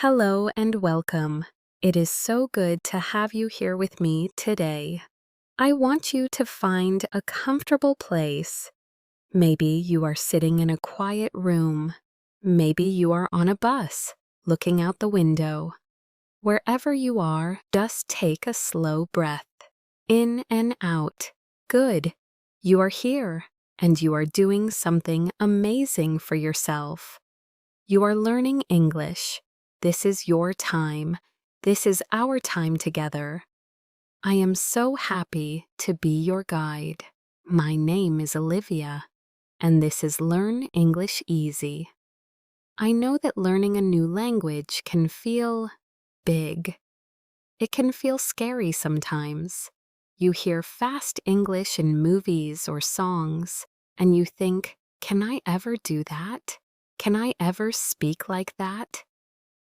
Hello and welcome. It is so good to have you here with me today. I want you to find a comfortable place. Maybe you are sitting in a quiet room. Maybe you are on a bus, looking out the window. Wherever you are, just take a slow breath. In and out. Good. You are here, and you are doing something amazing for yourself. You are learning English. This is your time. This is our time together. I am so happy to be your guide. My name is Olivia, and this is Learn English Easy. I know that learning a new language can feel big. It can feel scary sometimes. You hear fast English in movies or songs, and you think, can I ever do that? Can I ever speak like that?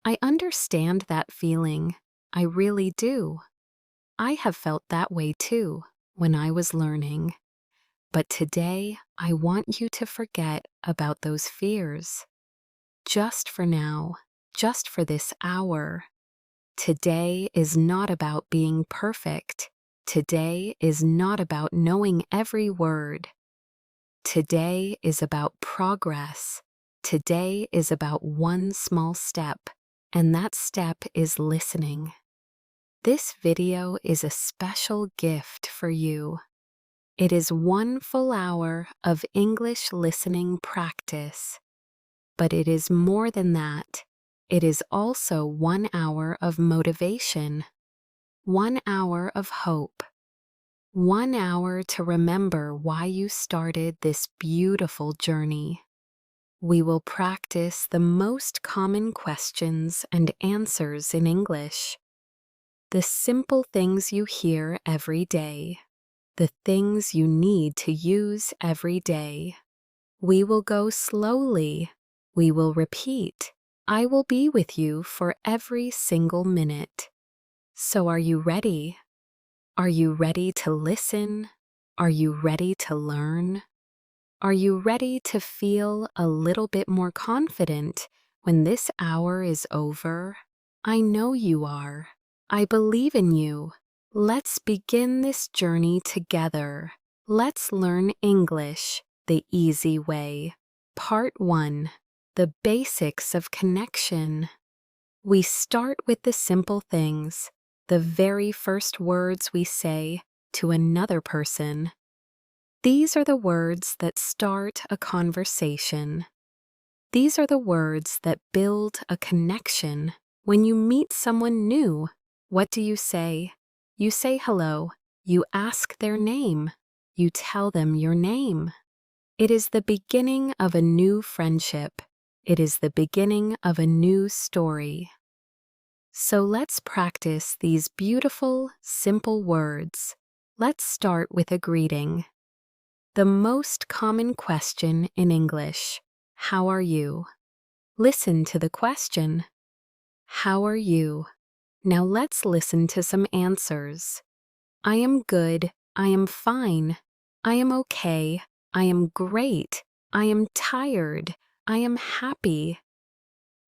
I understand that feeling. I really do. I have felt that way too when I was learning. But today, I want you to forget about those fears. Just for now, just for this hour. Today is not about being perfect. Today is not about knowing every word. Today is about progress. Today is about one small step. And that step is listening. This video is a special gift for you. It is 1 full hour of English listening practice. But it is more than that. It is also 1 hour of motivation, 1 hour of hope, 1 hour to remember why you started this beautiful journey. We will practice the most common questions and answers in English. The simple things you hear every day. The things you need to use every day. We will go slowly. We will repeat. I will be with you for every single minute. So are you ready? Are you ready to listen? Are you ready to learn? Are you ready to feel a little bit more confident when this hour is over? I know you are. I believe in you. Let's begin this journey together. Let's learn English the easy way. Part 1. The basics of connection. We start with the simple things, the very first words we say to another person. These are the words that start a conversation. These are the words that build a connection. When you meet someone new, what do you say? You say hello. You ask their name. You tell them your name. It is the beginning of a new friendship. It is the beginning of a new story. So let's practice these beautiful, simple words. Let's start with a greeting. The most common question in English, how are you? Listen to the question. How are you? Now let's listen to some answers. I am good. I am fine. I am okay. I am great. I am tired. I am happy.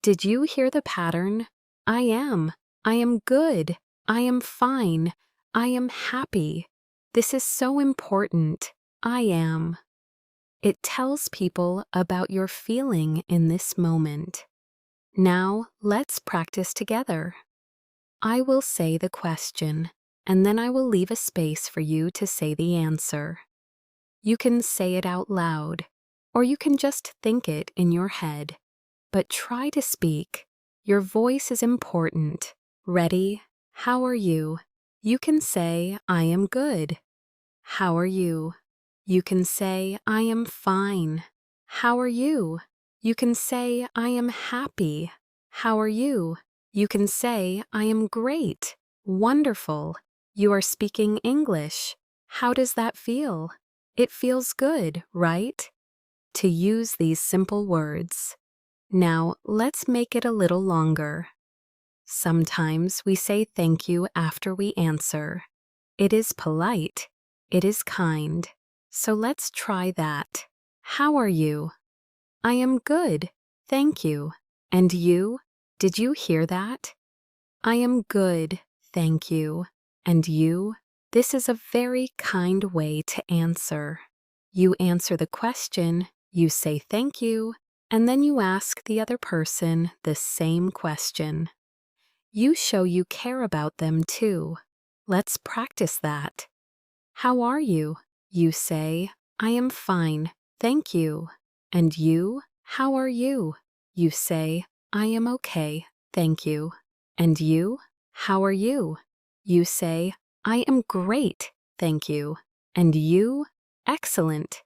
Did you hear the pattern? I am. I am good. I am fine. I am happy. This is so important. I am. It tells people about your feeling in this moment. Now, let's practice together. I will say the question, and then I will leave a space for you to say the answer. You can say it out loud, or you can just think it in your head. But try to speak. Your voice is important. Ready? How are you? You can say, I am good. How are you? You can say, I am fine. How are you? You can say, I am happy. How are you? You can say, I am great. Wonderful. You are speaking English. How does that feel? It feels good, right? To use these simple words. Now, let's make it a little longer. Sometimes we say thank you after we answer. It is polite. It is kind. So let's try that. How are you? I am good, thank you. And you? Did you hear that? I am good, thank you. And you? This is a very kind way to answer. You answer the question, you say thank you, and then you ask the other person the same question. You show you care about them too. Let's practice that. How are you? You say, I am fine, thank you. And you? How are you? You say, I am okay, thank you. And you? How are you? You say, I am great, thank you. And you? Excellent.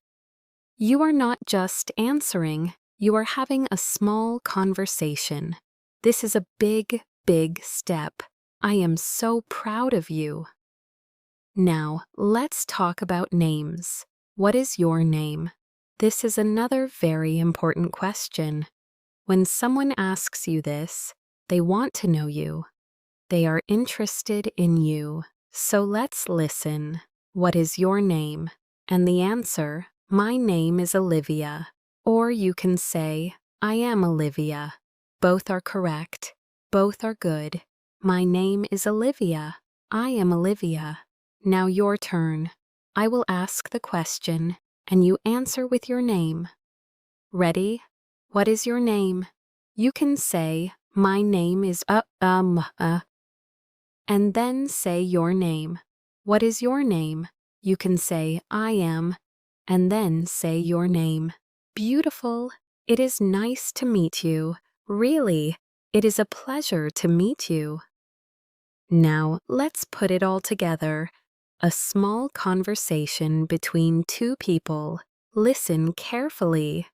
You are not just answering, you are having a small conversation. This is a big, big step. I am so proud of you. Now, let's talk about names. What is your name? This is another very important question. When someone asks you this, they want to know you. They are interested in you. So let's listen. What is your name? And the answer, my name is Olivia. Or you can say, I am Olivia. Both are correct. Both are good. My name is Olivia. I am Olivia. Now your turn. I will ask the question, and you answer with your name. Ready? What is your name? You can say, my name is and then say your name. What is your name? You can say, I am, and then say your name. Beautiful. It is nice to meet you. Really, it is a pleasure to meet you. Now, let's put it all together. A small conversation between two people. Listen carefully.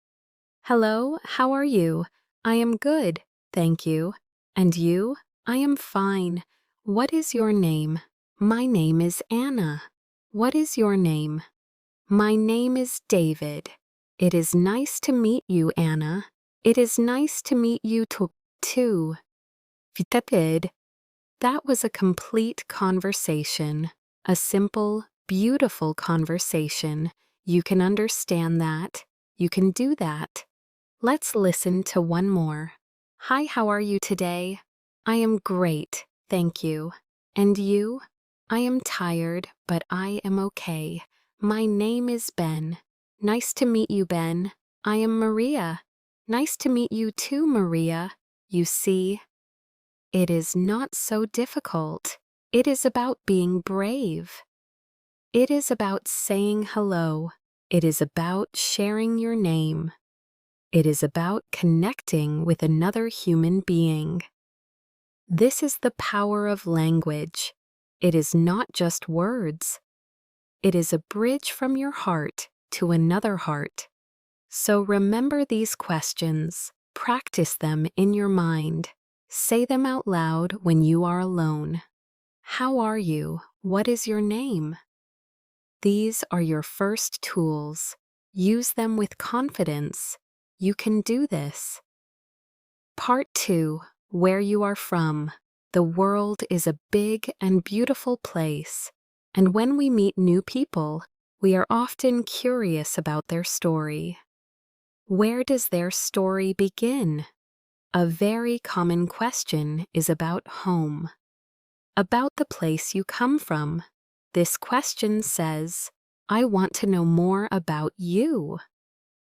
Hello, how are you? I am good, thank you. And you? I am fine. What is your name? My name is Anna. What is your name? My name is David. It is nice to meet you, Anna. It is nice to meet you too. Vitatid. That was a complete conversation. A simple, beautiful conversation. You can understand that. You can do that. Let's listen to one more. Hi, how are you today? I am great, thank you. And you? I am tired, but I am okay. My name is Ben. Nice to meet you, Ben. I am Maria. Nice to meet you too, Maria. You see, it is not so difficult. It is about being brave. It is about saying hello. It is about sharing your name. It is about connecting with another human being. This is the power of language. It is not just words. It is a bridge from your heart to another heart. So remember these questions. Practice them in your mind. Say them out loud when you are alone. How are you? What is your name? These are your first tools. Use them with confidence. You can do this. Part 2. Where you are from. The world is a big and beautiful place, and when we meet new people, we are often curious about their story. Where does their story begin? A very common question is about home. About the place you come from. This question says, I want to know more about you.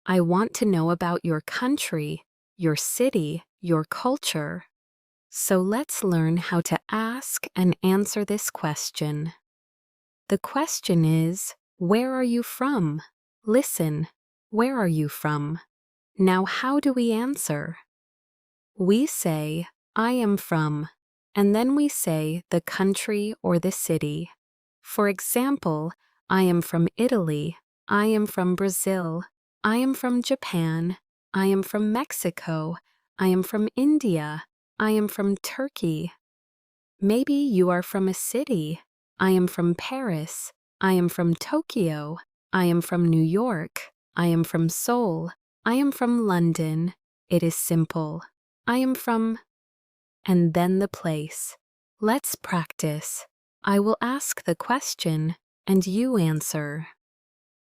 I want to know about your country, your city, your culture. So let's learn how to ask and answer this question. The question is, where are you from? Listen, where are you from? Now how do we answer? We say, I am from, and then we say the country or the city. For example, I am from Italy, I am from Brazil, I am from Japan, I am from Mexico, I am from India, I am from Turkey. Maybe you are from a city. I am from Paris, I am from Tokyo, I am from New York, I am from Seoul, I am from London. It is simple. I am from, and then the place. Let's practice. I will ask the question, and you answer.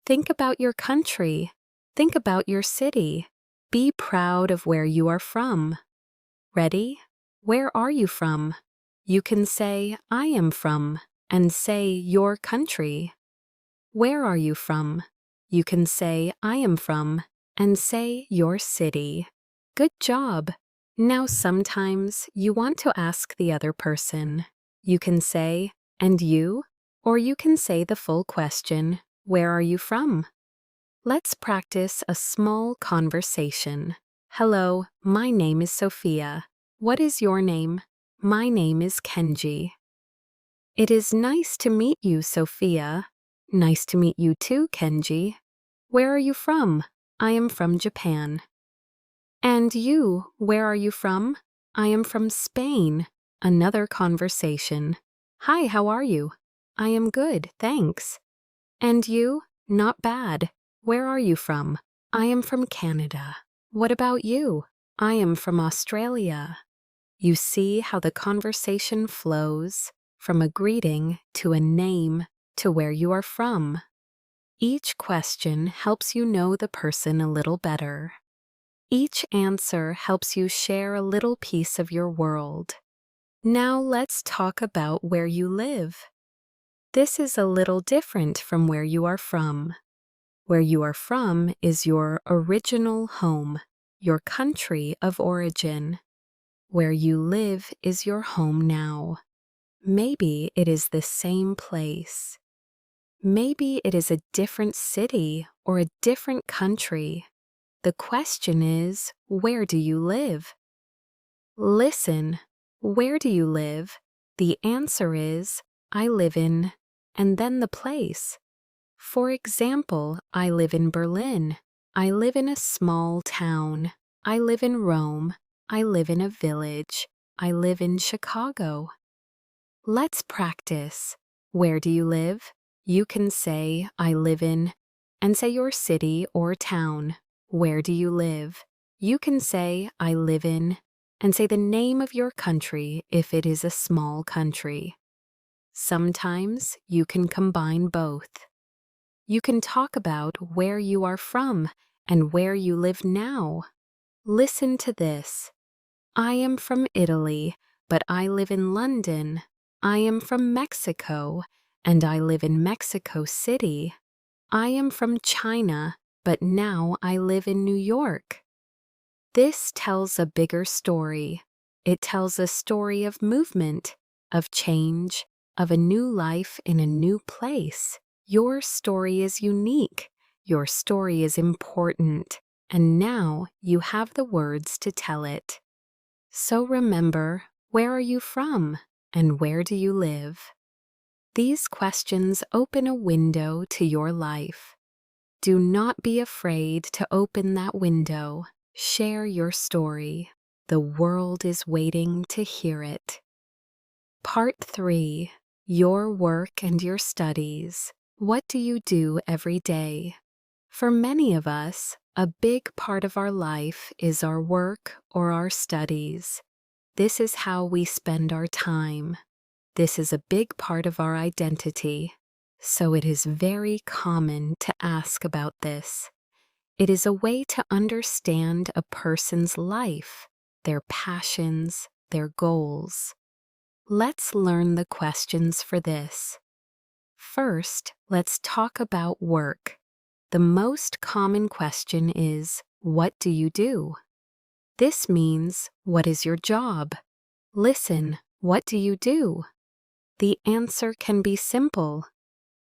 Think about your country. Think about your city. Be proud of where you are from. Ready? Where are you from? You can say, I am from, and say your country. Where are you from? You can say, I am from, and say your city. Good job! Now sometimes you want to ask the other person. You can say, and you? Or you can say the full question, where are you from? Let's practice a small conversation. Hello, my name is Sophia. What is your name? My name is Kenji. It is nice to meet you, Sophia. Nice to meet you too, Kenji. Where are you from? I am from Japan. And you, where are you from? I am from Spain. Another conversation. Hi, how are you? I am good, thanks. And you? Not bad. Where are you from? I am from Canada. What about you? I am from Australia. You see how the conversation flows from a greeting to a name to where you are from. Each question helps you know the person a little better. Each answer helps you share a little piece of your world. Now let's talk about where you live. This is a little different from where you are from. Where you are from is your original home, your country of origin. Where you live is your home now. Maybe it is the same place. Maybe it is a different city or a different country. The question is, where do you live? Listen, where do you live? The answer is, I live in, and then the place. For example, I live in Berlin. I live in a small town. I live in Rome. I live in a village. I live in Chicago. Let's practice. Where do you live? You can say, I live in, and say your city or town. Where do you live? You can say, I live in, and say the name of your country if it is a small country. Sometimes you can combine both. You can talk about where you are from and where you live now. Listen to this. I am from Italy, but I live in London. I am from Mexico, and I live in Mexico City. I am from China, but now I live in New York. This tells a bigger story. It tells a story of movement, of change, of a new life in a new place. Your story is unique. Your story is important. And now you have the words to tell it. So remember, where are you from and where do you live? These questions open a window to your life. Do not be afraid to open that window. Share your story. The world is waiting to hear it. Part 3. Your work and your studies. What do you do every day? For many of us, a big part of our life is our work or our studies. This is how we spend our time. This is a big part of our identity. So it is very common to ask about this. It is a way to understand a person's life, their passions, their goals. Let's learn the questions for this. First, let's talk about work. The most common question is, what do you do? This means, what is your job? Listen, what do you do? The answer can be simple.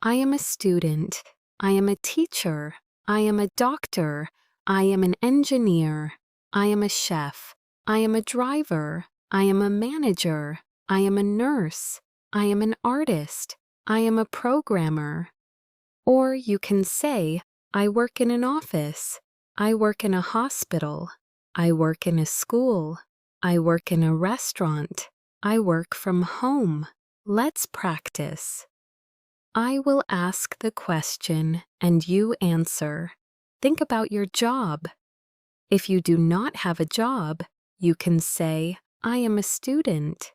I am a student. I am a teacher. I am a doctor. I am an engineer. I am a chef. I am a driver. I am a manager. I am a nurse. I am an artist. I am a programmer. Or you can say, I work in an office. I work in a hospital. I work in a school. I work in a restaurant. I work from home. Let's practice. I will ask the question and you answer. Think about your job. If you do not have a job, you can say, I am a student.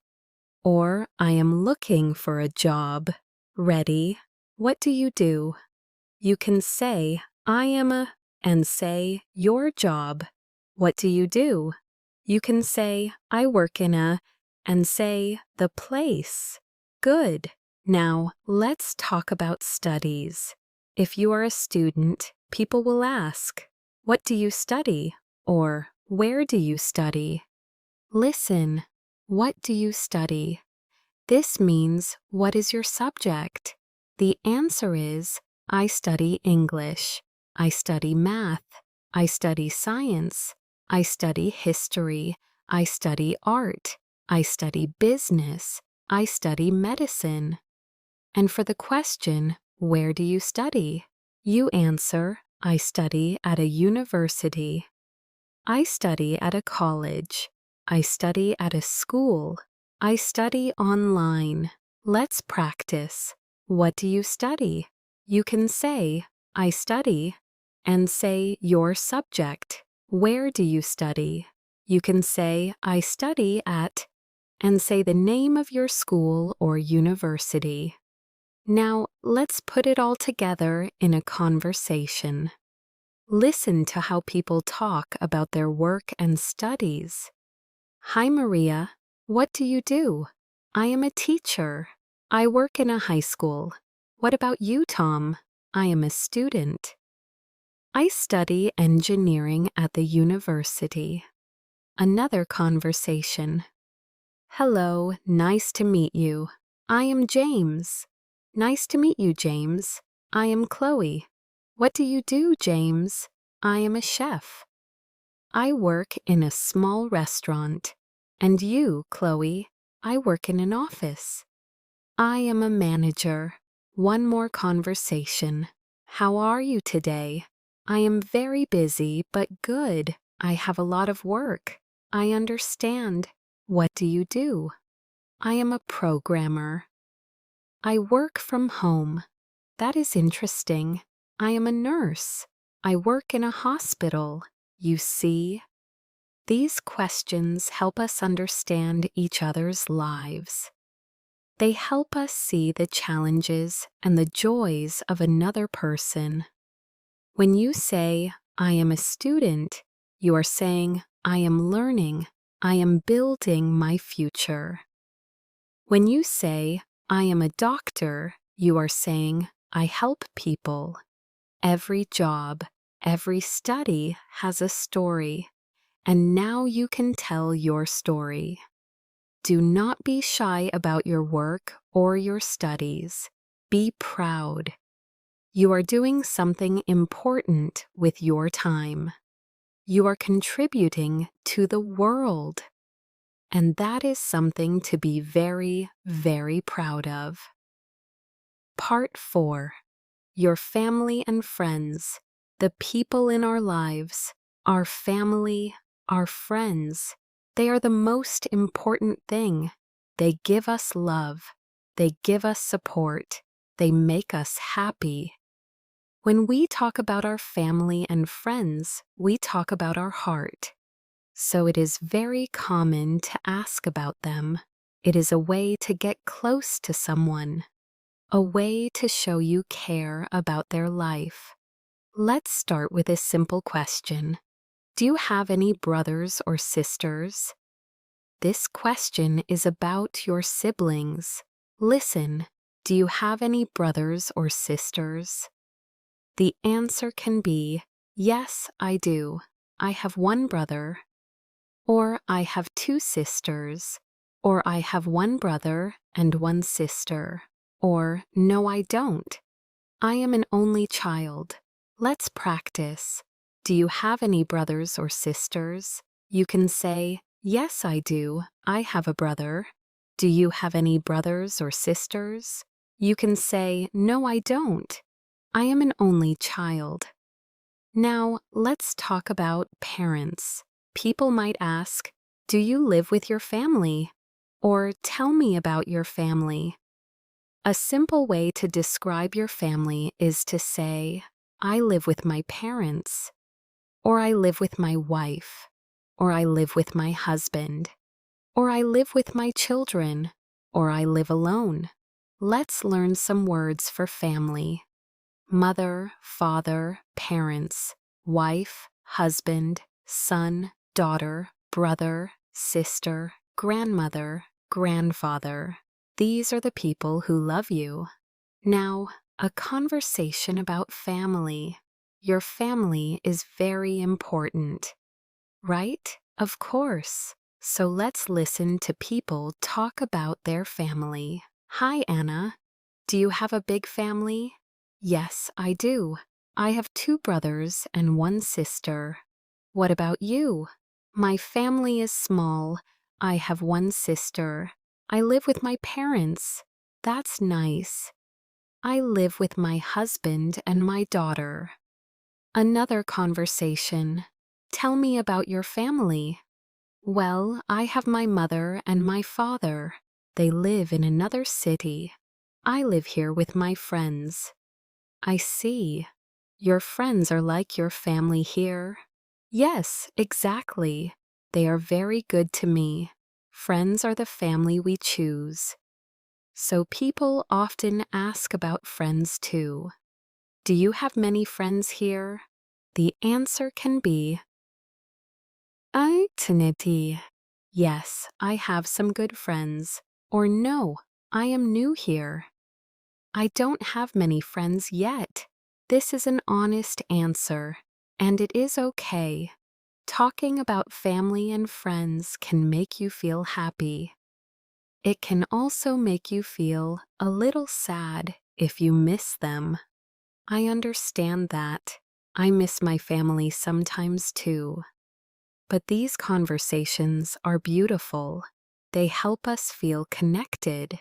Or I am looking for a job. Ready? What do you do? You can say, I am a, and say your job. What do you do? You can say, I work in a, and say, the place. Good. Now, let's talk about studies. If you are a student, people will ask, what do you study? Or, where do you study? Listen, what do you study? This means, what is your subject? The answer is, I study English. I study math. I study science. I study history. I study art. I study business. I study medicine. And for the question, where do you study? You answer, I study at a university. I study at a college. I study at a school. I study online. Let's practice. What do you study? You can say, I study, and say your subject. Where do you study? You can say, I study at, and say the name of your school or university. Now, let's put it all together in a conversation. Listen to how people talk about their work and studies. Hi, Maria. What do you do? I am a teacher. I work in a high school. What about you, Tom? I am a student. I study engineering at the university. Another conversation. Hello, nice to meet you. I am James. Nice to meet you, James. I am Chloe. What do you do, James? I am a chef. I work in a small restaurant. And you, Chloe? I work in an office. I am a manager. One more conversation. How are you today? I am very busy, but good. I have a lot of work. I understand. What do you do? I am a programmer. I work from home. That is interesting. I am a nurse. I work in a hospital. You see? These questions help us understand each other's lives. They help us see the challenges and the joys of another person. When you say, I am a student, you are saying, I am learning, I am building my future. When you say, I am a doctor, you are saying, I help people. Every job, every study has a story, and now you can tell your story. Do not be shy about your work or your studies. Be proud. You are doing something important with your time. You are contributing to the world. And that is something to be very, very proud of. Part 4. Your family and friends, the people in our lives, our family, our friends. They are the most important thing. They give us love. They give us support. They make us happy. When we talk about our family and friends, we talk about our heart. So it is very common to ask about them. It is a way to get close to someone, a way to show you care about their life. Let's start with a simple question. Do you have any brothers or sisters? This question is about your siblings. Listen, do you have any brothers or sisters? The answer can be, yes, I do. I have one brother. Or I have two sisters. Or I have one brother and one sister. Or no, I don't. I am an only child. Let's practice. Do you have any brothers or sisters? You can say, yes, I do. I have a brother. Do you have any brothers or sisters? You can say, no, I don't. I am an only child. Now, let's talk about parents. People might ask, do you live with your family? Or tell me about your family. A simple way to describe your family is to say, I live with my parents, or I live with my wife, or I live with my husband, or I live with my children, or I live alone. Let's learn some words for family. Mother, father, parents, wife, husband, son, daughter, brother, sister, grandmother, grandfather. These are the people who love you. Now, a conversation about family. Your family is very important, right? Of course. So let's listen to people talk about their family. Hi, Anna. Do you have a big family? Yes, I do. I have 2 brothers and 1 sister. What about you? My family is small. I have 1 sister. I live with my parents. That's nice. I live with my husband and my daughter. Another conversation. Tell me about your family. Well, I have my mother and my father. They live in another city. I live here with my friends. I see. Your friends are like your family here? Yes, exactly. They are very good to me. Friends are the family we choose. So people often ask about friends too. Do you have many friends here? The answer can be Tinity. Yes, I have some good friends. Or no, I am new here. I don't have many friends yet. This is an honest answer, and it is okay. Talking about family and friends can make you feel happy. It can also make you feel a little sad if you miss them. I understand that. I miss my family sometimes too. But these conversations are beautiful. They help us feel connected.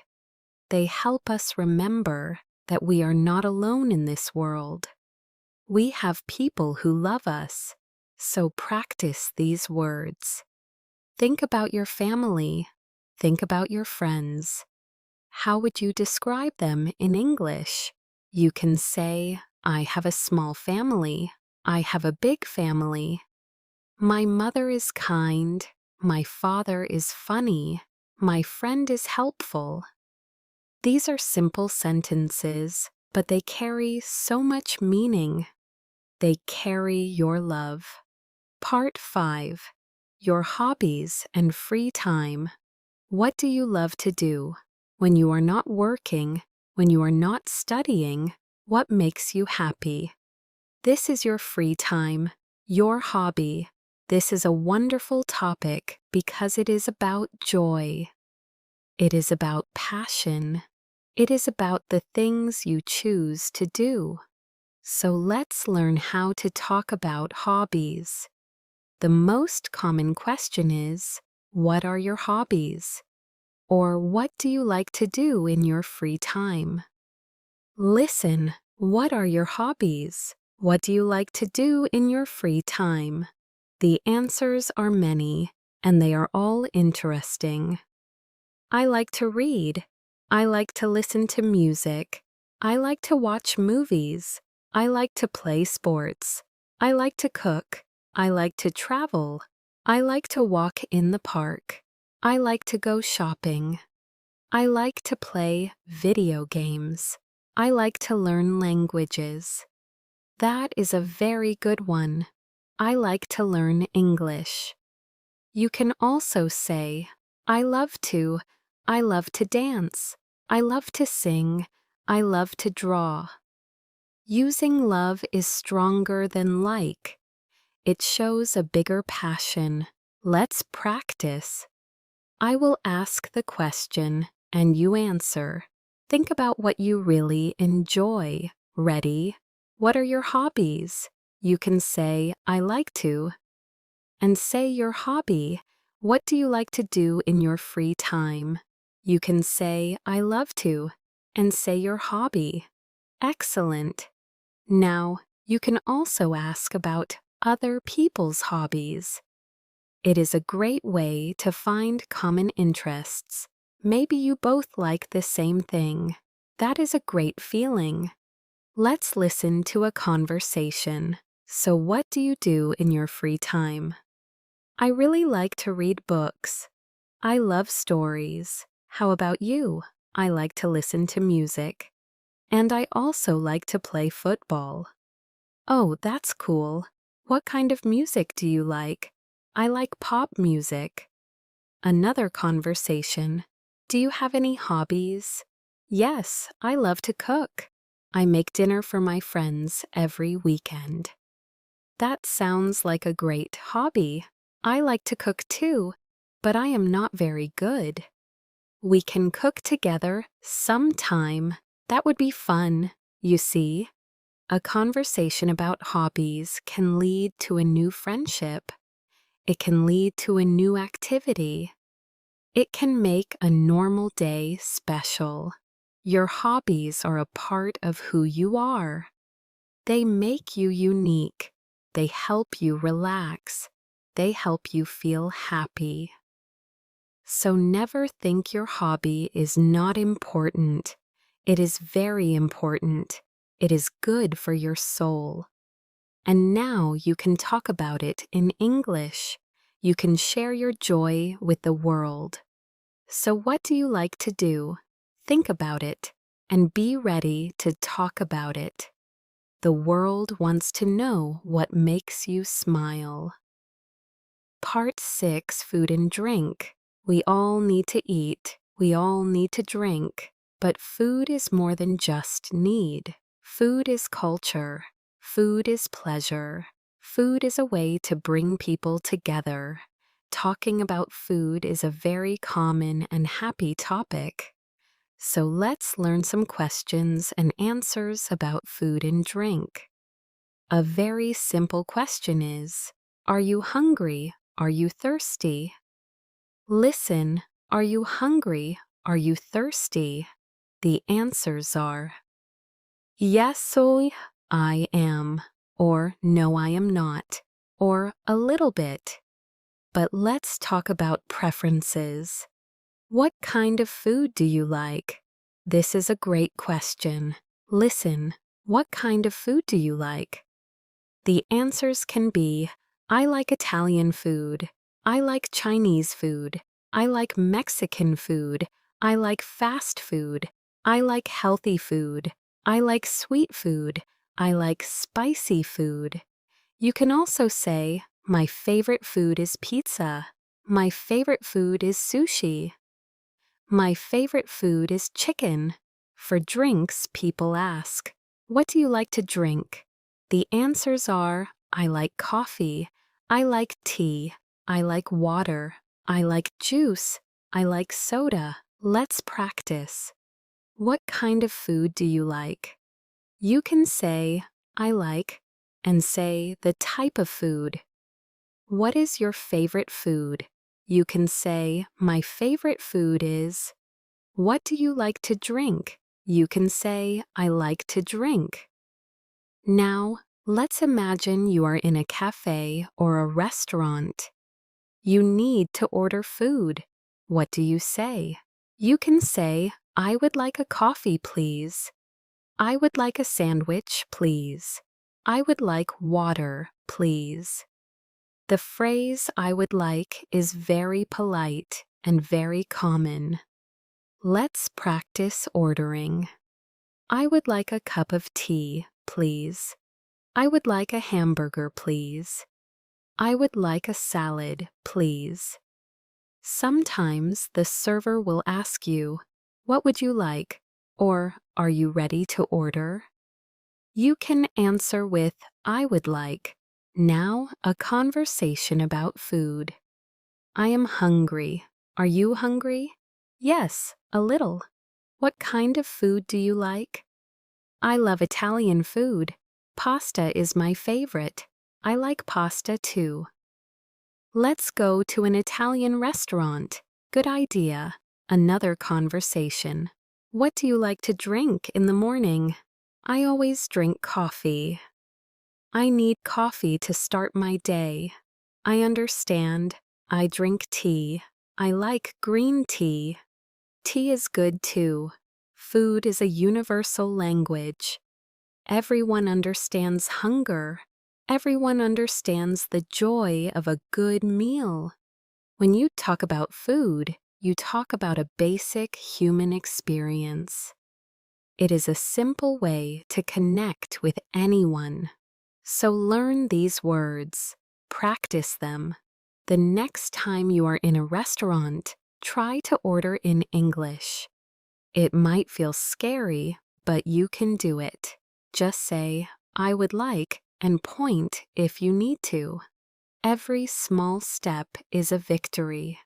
They help us remember that we are not alone in this world. We have people who love us, so practice these words. Think about your family. Think about your friends. How would you describe them in English? You can say, I have a small family. I have a big family. My mother is kind. My father is funny. My friend is helpful. These are simple sentences, but they carry so much meaning. They carry your love. Part 5. Your hobbies and free time. What do you love to do? When you are not working, when you are not studying, what makes you happy? This is your free time, your hobby. This is a wonderful topic because it is about joy. It is about passion. It is about the things you choose to do. So let's learn how to talk about hobbies. The most common question is, what are your hobbies? Or what do you like to do in your free time? Listen, what are your hobbies? What do you like to do in your free time? The answers are many, and they are all interesting. I like to read. I like to listen to music. I like to watch movies. I like to play sports. I like to cook. I like to travel. I like to walk in the park. I like to go shopping. I like to play video games. I like to learn languages. That is a very good one. I like to learn English. You can also say, I love to dance. I love to sing. I love to draw. Using love is stronger than like. It shows a bigger passion. Let's practice. I will ask the question and you answer. Think about what you really enjoy. Ready? What are your hobbies? You can say, I like to. And say your hobby. What do you like to do in your free time? You can say, I love to. And say your hobby. Excellent. Now, you can also ask about other people's hobbies. It is a great way to find common interests. Maybe you both like the same thing. That is a great feeling. Let's listen to a conversation. So what do you do in your free time? I really like to read books. I love stories. How about you? I like to listen to music. And I also like to play football. Oh, that's cool. What kind of music do you like? I like pop music. Another conversation. Do you have any hobbies? Yes, I love to cook. I make dinner for my friends every weekend. That sounds like a great hobby. I like to cook too, but I am not very good. We can cook together sometime. That would be fun, you see. A conversation about hobbies can lead to a new friendship. It can lead to a new activity. It can make a normal day special. Your hobbies are a part of who you are. They make you unique. They help you relax. They help you feel happy. So never think your hobby is not important. It is very important. It is good for your soul. And now you can talk about it in English. You can share your joy with the world. So what do you like to do? Think about it and be ready to talk about it. The world wants to know what makes you smile. Part 6, Food and Drink. We all need to eat. We all need to drink. But food is more than just need. Food is culture. Food is pleasure. Food is a way to bring people together. Talking about food is a very common and happy topic. So let's learn some questions and answers about food and drink. A very simple question is, are you hungry? Are you thirsty? Listen, are you hungry? Are you thirsty? The answers are yes, I am, or no, I am not, or a little bit. But let's talk about preferences. What kind of food do you like? This is a great question. Listen, what kind of food do you like? The answers can be, I like Italian food. I like Chinese food. I like Mexican food. I like fast food. I like healthy food. I like sweet food. I like spicy food. You can also say, my favorite food is pizza. My favorite food is sushi. My favorite food is chicken. For drinks, people ask, what do you like to drink? The answers are, I like coffee. I like tea. I like water. I like juice. I like soda. Let's practice. What kind of food do you like? You can say, I like, and say the type of food. What is your favorite food? You can say, my favorite food is. What do you like to drink? You can say, I like to drink. Now, let's imagine you are in a cafe or a restaurant. You need to order food. What do you say? You can say, I would like a coffee, please. I would like a sandwich, please. I would like water, please. The phrase I would like is very polite and very common. Let's practice ordering. I would like a cup of tea, please. I would like a hamburger, please. I would like a salad, please. Sometimes the server will ask you, what would you like? Or, are you ready to order? You can answer with, I would like. Now, a conversation about food. I am hungry. Are you hungry? Yes, a little. What kind of food do you like? I love Italian food. Pasta is my favorite. I like pasta too. Let's go to an Italian restaurant. Good idea. Another conversation. What do you like to drink in the morning? I always drink coffee. I need coffee to start my day. I understand. I drink tea. I like green tea. Tea is good too. Food is a universal language. Everyone understands hunger. Everyone understands the joy of a good meal. When you talk about food, you talk about a basic human experience. It is a simple way to connect with anyone. So learn these words. Practice them. The next time you are in a restaurant, try to order in English. It might feel scary, but you can do it. Just say, "I would like," and point if you need to. Every small step is a victory,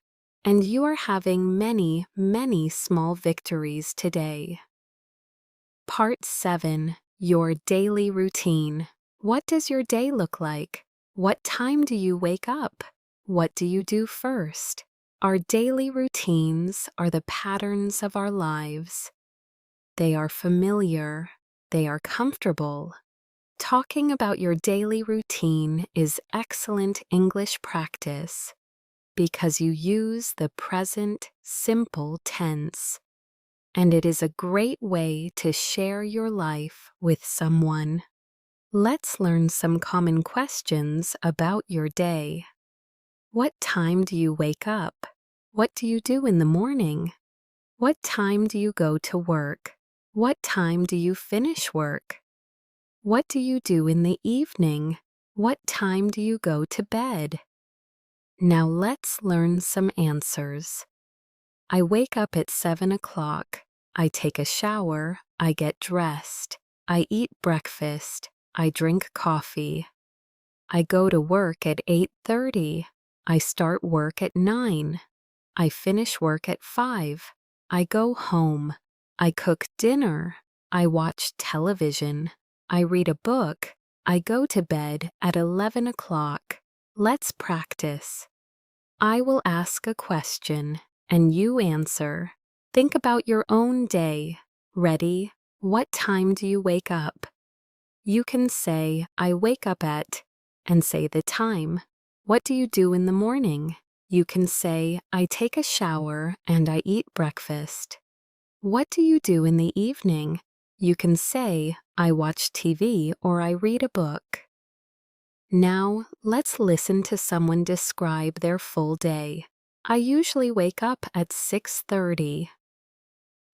and you are having many, many small victories today. Part 7. Your daily routine. What does your day look like? What time do you wake up? What do you do first? Our daily routines are the patterns of our lives. They are familiar. They are comfortable. Talking about your daily routine is excellent English practice because you use the present simple tense, and it is a great way to share your life with someone. Let's learn some common questions about your day. What time do you wake up? What do you do in the morning? What time do you go to work? What time do you finish work? What do you do in the evening? What time do you go to bed? Now let's learn some answers. I wake up at 7 o'clock. I take a shower. I get dressed. I eat breakfast. I drink coffee. I go to work at 8:30. I start work at 9. I finish work at 5. I go home. I cook dinner. I watch television. I read a book. I go to bed at 11 o'clock. Let's practice. I will ask a question, and you answer. Think about your own day. Ready? What time do you wake up? You can say, "I wake up at," and say the time. What do you do in the morning? You can say, "I take a shower and I eat breakfast." What do you do in the evening? You can say, "I watch TV or I read a book." Now, let's listen to someone describe their full day. I usually wake up at 6:30.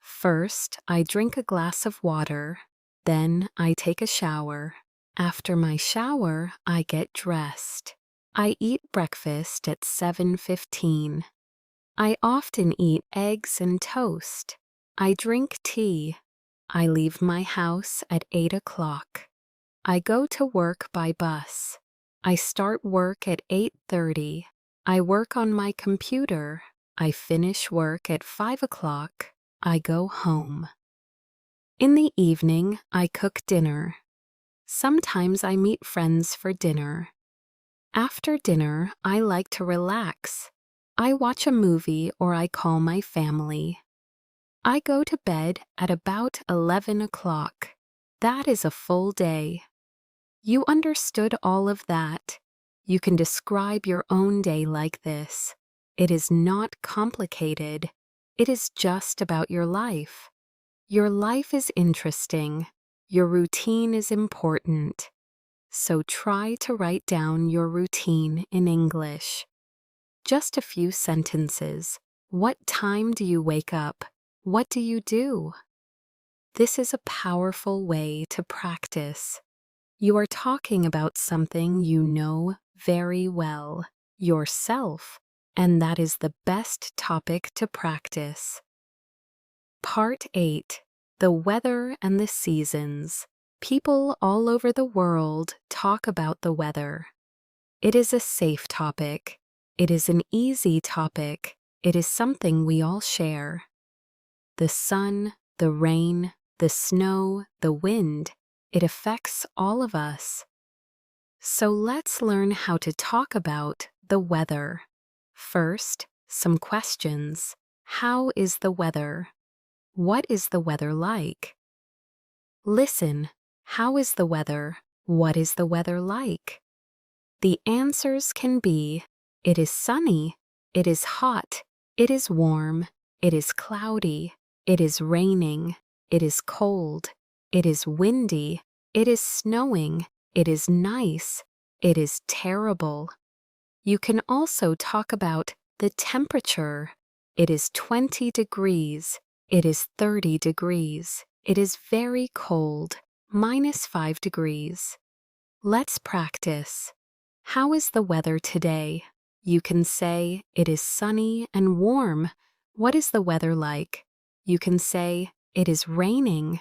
First, I drink a glass of water. Then, I take a shower. After my shower, I get dressed. I eat breakfast at 7:15. I often eat eggs and toast. I drink tea. I leave my house at 8 o'clock. I go to work by bus. I start work at 8:30. I work on my computer. I finish work at 5 o'clock. I go home. In the evening, I cook dinner. Sometimes I meet friends for dinner. After dinner, I like to relax. I watch a movie or I call my family. I go to bed at about 11 o'clock. That is a full day. You understood all of that. You can describe your own day like this. It is not complicated. It is just about your life. Your life is interesting. Your routine is important. So try to write down your routine in English. Just a few sentences. What time do you wake up? What do you do? This is a powerful way to practice. You are talking about something you know very well, yourself, and that is the best topic to practice. Part 8. The weather and the seasons. People all over the world talk about the weather. It is a safe topic. It is an easy topic. It is something we all share. The sun, the rain, the snow, the wind, it affects all of us. So let's learn how to talk about the weather. First, some questions. How is the weather? What is the weather like? Listen. How is the weather? What is the weather like? The answers can be, it is sunny, it is hot, it is warm, it is cloudy, it is raining, it is cold, it is windy, it is snowing, it is nice, it is terrible. You can also talk about the temperature. It is 20 degrees, it is 30 degrees, it is very cold, -5 degrees. Let's practice. How is the weather today? You can say, it is sunny and warm. What is the weather like? You can say, it is raining.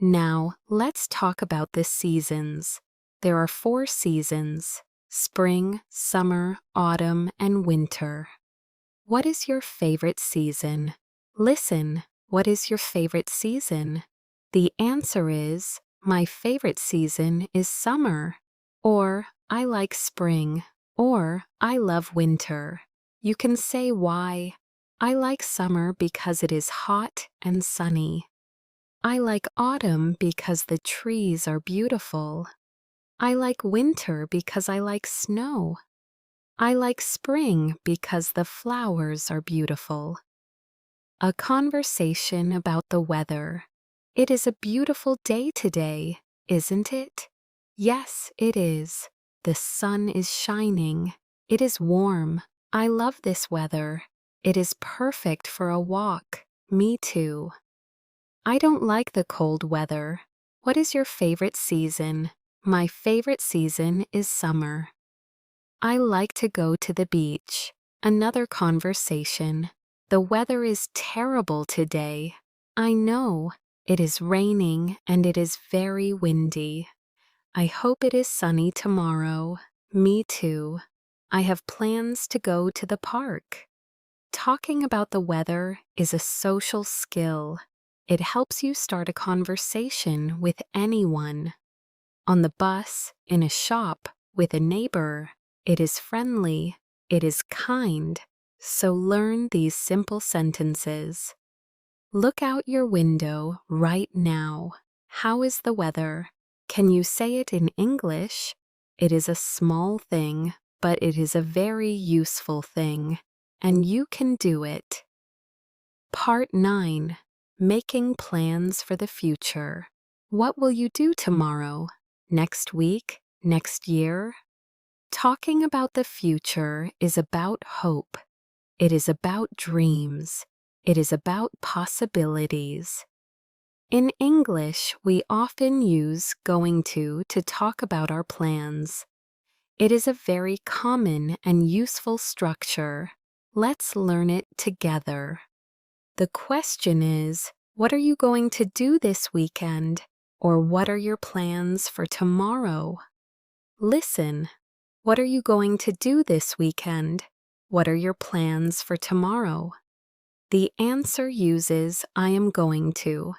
Now, let's talk about the seasons. There are 4 seasons: spring, summer, autumn, and winter. What is your favorite season? Listen, what is your favorite season? The answer is, my favorite season is summer, or I like spring, or I love winter. You can say why. I like summer because it is hot and sunny. I like autumn because the trees are beautiful. I like winter because I like snow. I like spring because the flowers are beautiful. A conversation about the weather. It is a beautiful day today, isn't it? Yes, it is. The sun is shining. It is warm. I love this weather. It is perfect for a walk. Me too. I don't like the cold weather. What is your favorite season? My favorite season is summer. I like to go to the beach. Another conversation. The weather is terrible today. I know. It is raining and it is very windy. I hope it is sunny tomorrow. Me too. I have plans to go to the park. Talking about the weather is a social skill. It helps you start a conversation with anyone. On the bus, in a shop, with a neighbor. It is friendly. It is kind. So learn these simple sentences. Look out your window right now. How is the weather? Can you say it in English? It is a small thing, but it is a very useful thing, and you can do it. Part 9. Making plans for the future. What will you do tomorrow? Next week? Next year? Talking about the future is about hope. It is about dreams. It is about possibilities. In English, we often use going to talk about our plans. It is a very common and useful structure. Let's learn it together. The question is, what are you going to do this weekend? Or what are your plans for tomorrow? Listen. What are you going to do this weekend? What are your plans for tomorrow? The answer uses I am going to.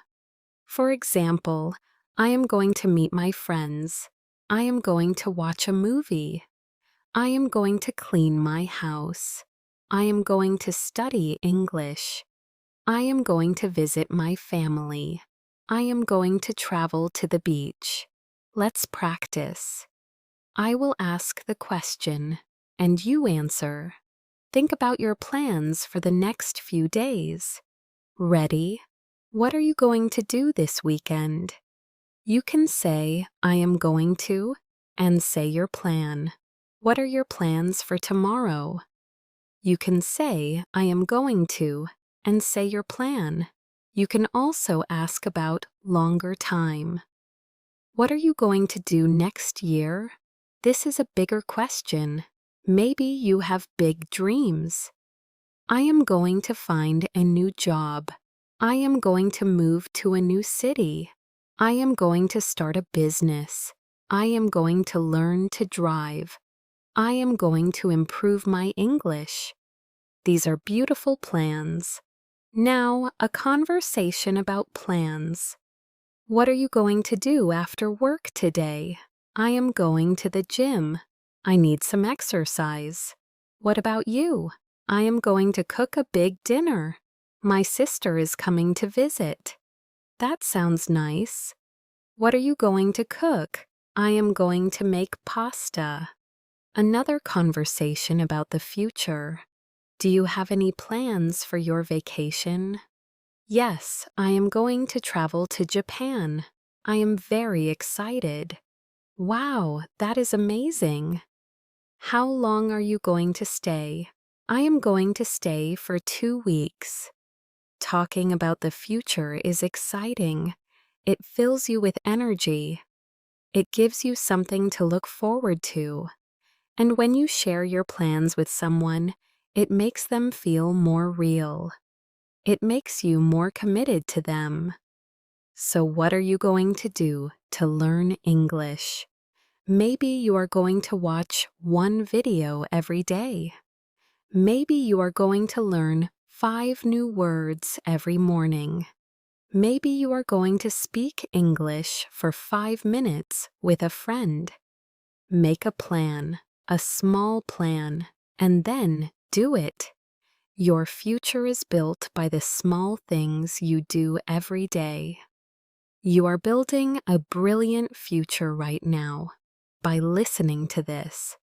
For example, I am going to meet my friends. I am going to watch a movie. I am going to clean my house. I am going to study English. I am going to visit my family. I am going to travel to the beach. Let's practice. I will ask the question, and you answer. Think about your plans for the next few days. Ready? What are you going to do this weekend? You can say, I am going to, and say your plan. What are your plans for tomorrow? You can say, I am going to, and say your plan. You can also ask about longer time. What are you going to do next year? This is a bigger question. Maybe you have big dreams. I am going to find a new job. I am going to move to a new city. I am going to start a business. I am going to learn to drive. I am going to improve my English. These are beautiful plans. Now, a conversation about plans. What are you going to do after work today? I am going to the gym. I need some exercise. What about you? I am going to cook a big dinner. My sister is coming to visit. That sounds nice. What are you going to cook? I am going to make pasta. Another conversation about the future. Do you have any plans for your vacation? Yes, I am going to travel to Japan. I am very excited. Wow, that is amazing. How long are you going to stay? I am going to stay for 2 weeks. Talking about the future is exciting. It fills you with energy. It gives you something to look forward to. And when you share your plans with someone, it makes them feel more real. It makes you more committed to them. So what are you going to do to learn English? Maybe you are going to watch one video every day. Maybe you are going to learn 5 new words every morning. Maybe you are going to speak English for 5 minutes with a friend. Make a plan, a small plan, and then do it. Your future is built by the small things you do every day. You are building a brilliant future right now by listening to this.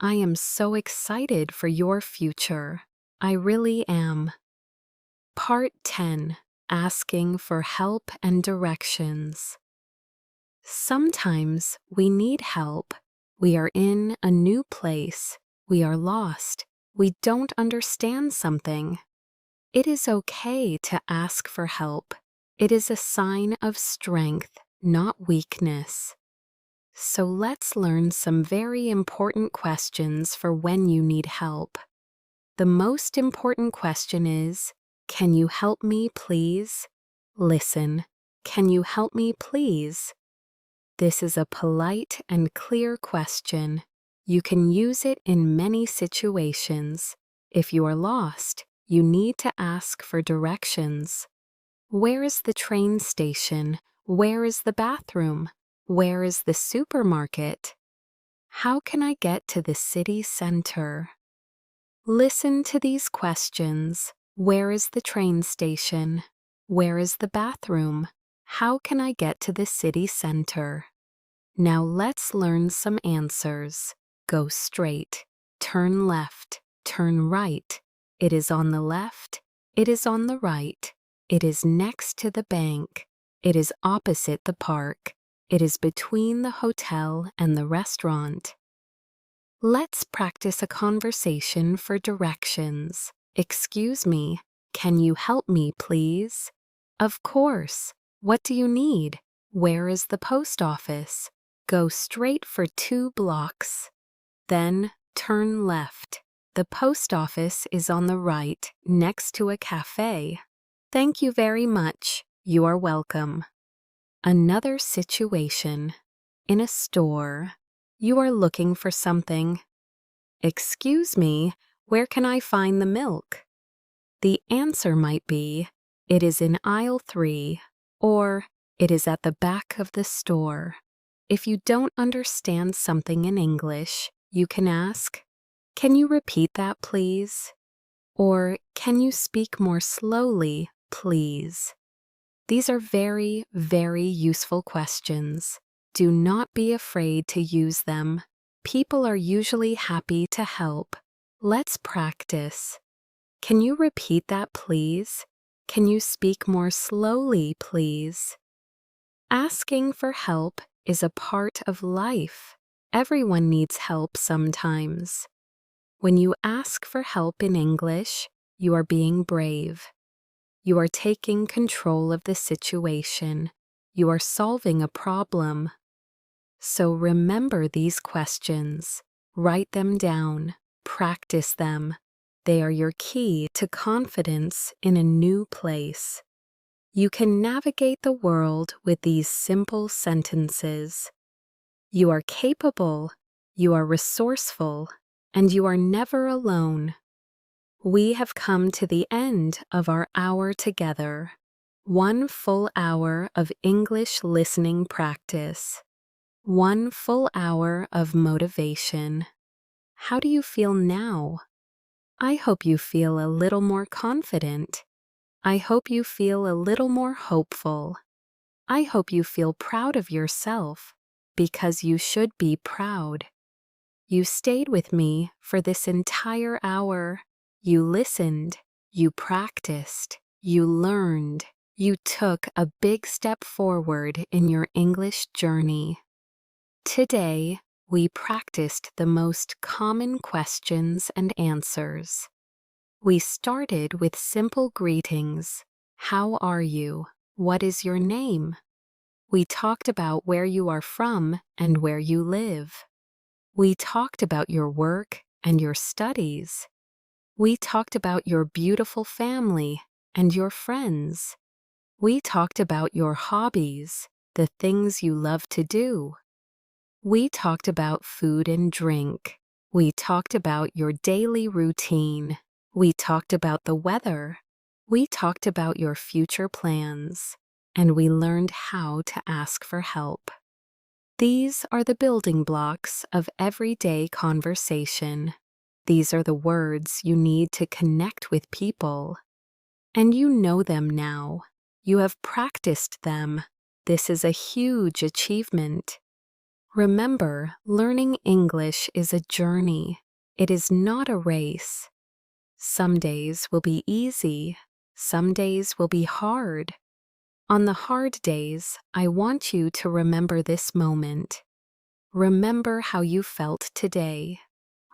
I am so excited for your future. I really am. Part 10. Asking for help and directions. Sometimes we need help. We are in a new place. We are lost. We don't understand something. It is okay to ask for help. It is a sign of strength, not weakness. So let's learn some very important questions for when you need help. The most important question is, can you help me, please? Listen, can you help me, please? This is a polite and clear question. You can use it in many situations. If you are lost, you need to ask for directions. Where is the train station? Where is the bathroom? Where is the supermarket? How can I get to the city center? Listen to these questions. Where is the train station? Where is the bathroom? How can I get to the city center? Now let's learn some answers. Go straight. Turn left. Turn right. It is on the left. It is on the right. It is next to the bank. It is opposite the park. It is between the hotel and the restaurant. Let's practice a conversation for directions. Excuse me, can you help me, please? Of course. What do you need? Where is the post office? Go straight for 2 blocks. Then turn left. The post office is on the right, next to a cafe. Thank you very much. You are welcome. Another situation. In a store. You are looking for something. Excuse me, where can I find the milk? The answer might be, it is in aisle 3, or it is at the back of the store. If you don't understand something in English, you can ask, can you repeat that, please? Or can you speak more slowly, please? These are very, very useful questions. Do not be afraid to use them. People are usually happy to help. Let's practice. Can you repeat that, please? Can you speak more slowly, please? Asking for help is a part of life. Everyone needs help sometimes. When you ask for help in English, you are being brave. You are taking control of the situation. You are solving a problem. So remember these questions. Write them down. Practice them. They are your key to confidence in a new place. You can navigate the world with these simple sentences. You are capable, you are resourceful, and you are never alone. We have come to the end of our hour together. 1 full hour of English listening practice. 1 full hour of motivation. How do you feel now? I hope you feel a little more confident. I hope you feel a little more hopeful. I hope you feel proud of yourself, because you should be proud. You stayed with me for this entire hour. You listened, you practiced, you learned, you took a big step forward in your English journey. Today, we practiced the most common questions and answers. We started with simple greetings. How are you? What is your name? We talked about where you are from and where you live. We talked about your work and your studies. We talked about your beautiful family and your friends. We talked about your hobbies, the things you love to do. We talked about food and drink. We talked about your daily routine. We talked about the weather. We talked about your future plans. And we learned how to ask for help. These are the building blocks of everyday conversation. These are the words you need to connect with people. And you know them now. You have practiced them. This is a huge achievement. Remember, learning English is a journey. It is not a race. Some days will be easy. Some days will be hard. On the hard days, I want you to remember this moment. Remember how you felt today.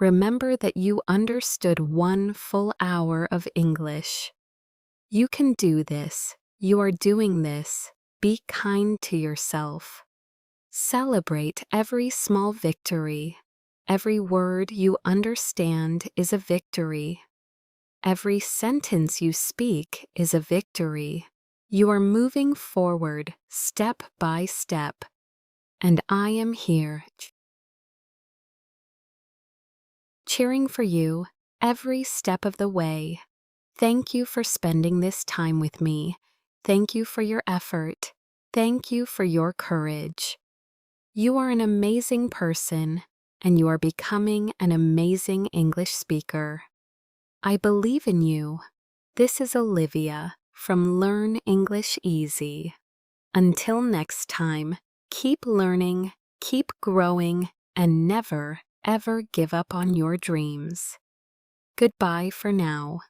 Remember that you understood 1 full hour of English. You can do this. You are doing this. Be kind to yourself. Celebrate every small victory. Every word you understand is a victory. Every sentence you speak is a victory. You are moving forward step by step, and I am here cheering for you every step of the way. Thank you for spending this time with me. Thank you for your effort. Thank you for your courage. You are an amazing person, and you are becoming an amazing English speaker. I believe in you. This is Olivia from Learn English Easy. Until next time, keep learning, keep growing, and never, ever give up on your dreams. Goodbye for now.